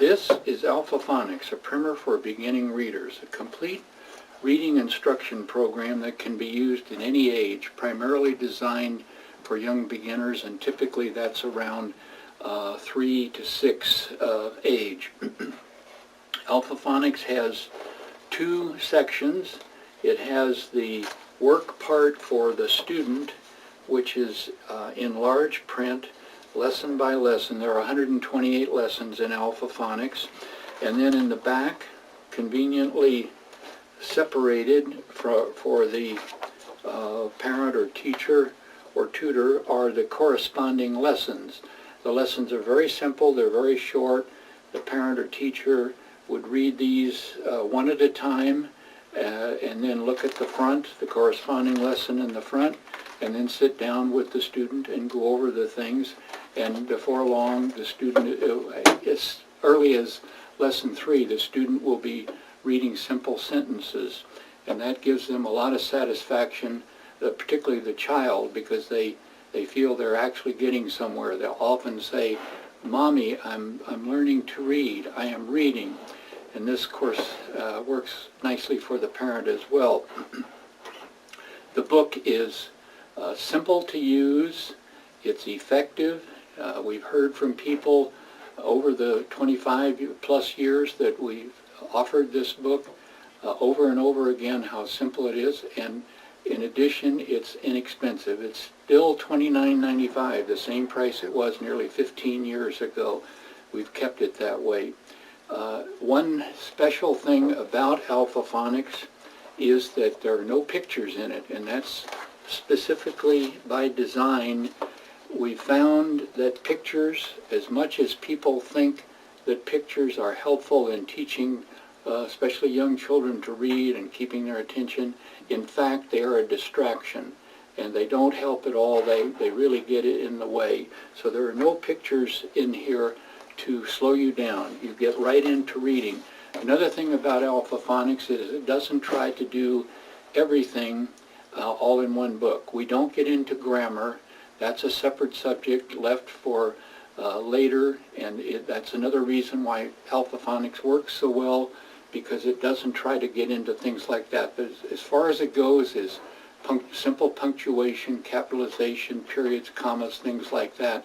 This is Alpha-Phonics, a primer for beginning readers, a complete reading instruction program that can be used in any age, primarily designed for young beginners, and typically that's around 3 to 6 age. Alpha-Phonics has two sections. It has the work part for the student, which is in large print, lesson by lesson. There are 128 lessons in Alpha-Phonics. And then in the back, conveniently separated for the parent or teacher or tutor, are the corresponding lessons. The lessons are very simple, they're very short. The parent or teacher would read these one at a time and then look at the front, the corresponding lesson in the front, and then sit down with the student and go over the things. And before long, the student, as early as lesson 3, the student will be reading simple sentences, and that gives them a lot of satisfaction, particularly the child, because they feel they're actually getting somewhere. They'll often say, "Mommy, I'm learning to read. I am reading." And this, of course, works nicely for the parent as well. The book is simple to use. It's effective. We've heard from people over the 25 plus years that we've offered this book over and over again how simple it is, and in addition it's inexpensive. It's still $29.95, the same price it was nearly 15 years ago. We've kept it that way. One special thing about Alpha-Phonics is that there are no pictures in it, and that's specifically by design. We found that pictures, as much as people think that pictures are helpful in teaching especially young children to read and keeping their attention, in fact they are a distraction and they don't help at all. They really get it in the way. So there are no pictures in here to slow you down. You get right into reading. Another thing about Alpha-Phonics is it doesn't try to do everything all in one book. We don't get into grammar. That's a separate subject left for later, and that's another reason why Alpha-Phonics works so well, because it doesn't try to get into things like that. But as far as it goes is simple punctuation, capitalization, periods, commas, things like that.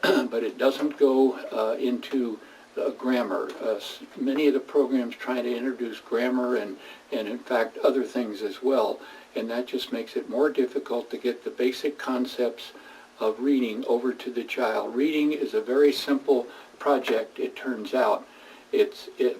But it doesn't go into grammar. Many of the programs try to introduce grammar and in fact other things as well, and that just makes it more difficult to get the basic concepts of reading over to the child. Reading is a very simple project, it turns out.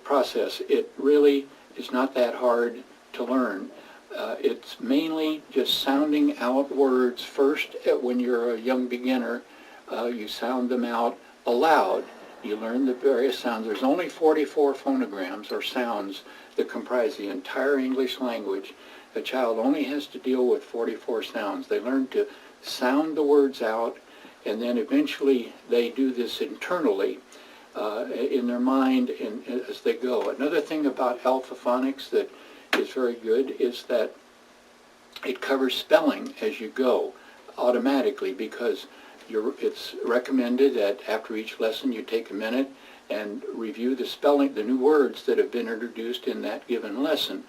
Process. It really is not that hard to learn. It's mainly just sounding out words first. When you're a young beginner, you sound them out aloud. You learn the various sounds. There's only 44 phonograms or sounds that comprise the entire English language. A child only has to deal with 44 sounds. They learn to sound the words out, and then eventually they do this internally in their mind and as they go. Another thing about Alpha-Phonics that is very good is that it covers spelling as you go automatically, because it's recommended that after each lesson you take a minute and review the spelling, the new words that have been introduced in that given lesson,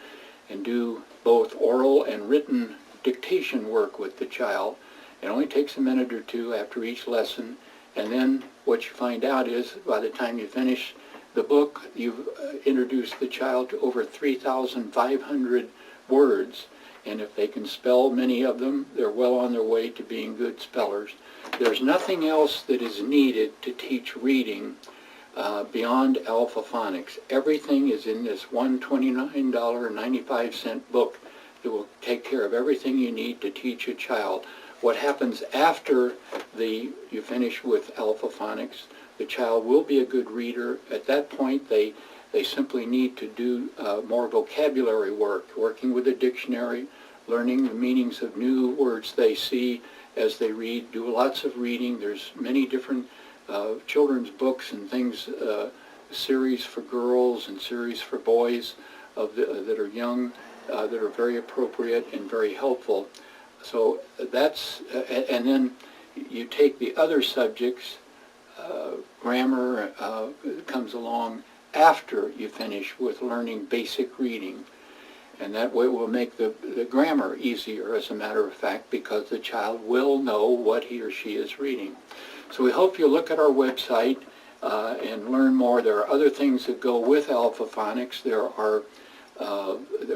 and do both oral and written dictation work with the child. It only takes a minute or two after each lesson, and then what you find out is by the time you finish the book, you've introduced the child to over 3,500 words, and if they can spell many of them, they're well on their way to being good spellers. There's nothing else that is needed to teach reading beyond Alpha-Phonics. Everything is in this $129.95 book that will take care of everything you need to teach a child. What happens after you finish with Alpha-Phonics, the child will be a good reader. At that point, they simply need to do more vocabulary work, working with a dictionary, learning the meanings of new words they see as they read, do lots of reading. There's many different children's books and things, series for girls and series for boys that are young, that are very appropriate and very helpful. So that's, and then you take the other subjects grammar comes along after you finish with learning basic reading. And that way will make the grammar easier, as a matter of fact, because the child will know what he or she is reading. So we hope you'll look at our website and learn more. There are other things that go with Alpha-Phonics.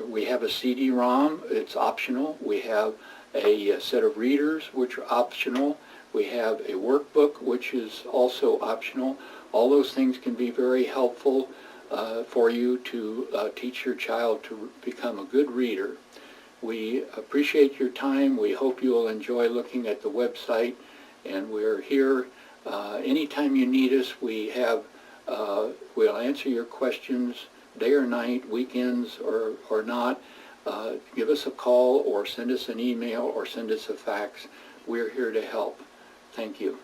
We have a CD-ROM, it's optional. We have a set of readers, which are optional. We have a workbook, which is also optional. All those things can be very helpful for you to teach your child to become a good reader. We appreciate your time. We hope you will enjoy looking at the website, and we're here anytime you need us. We'll answer your questions day or night, weekends or not. Give us a call or send us an email or send us a fax. We're here to help. Thank you.